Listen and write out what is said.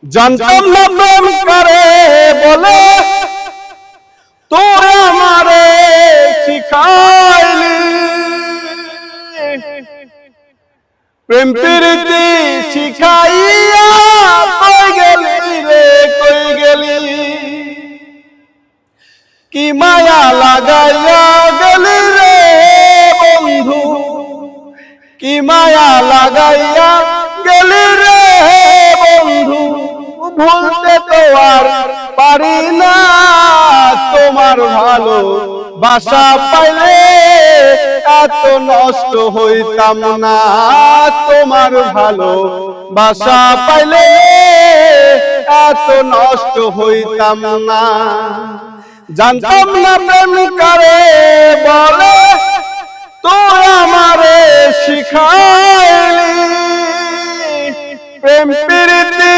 জানতাম না প্রেম করে বলে তোরে আমারে শিখাইলি, প্রেম প্রীতি শিখাইয়া কই গেলি রে কই গেলি, কি মায়া লাগাইয়া গেলি রে বন্ধু, কি মায়া লাগাইয়া গেলি রে বন্ধু, ভুলতে তো আর পারি না তোমার ভালো বাসা পাইলে এত নষ্ট হইতাম না, তোমার ভালো বাসা পাইলে এত নষ্ট হইতাম না। জানতাম না প্রেম করে বলে তুই আমারে শিখাইলি, প্রেম প্রীতি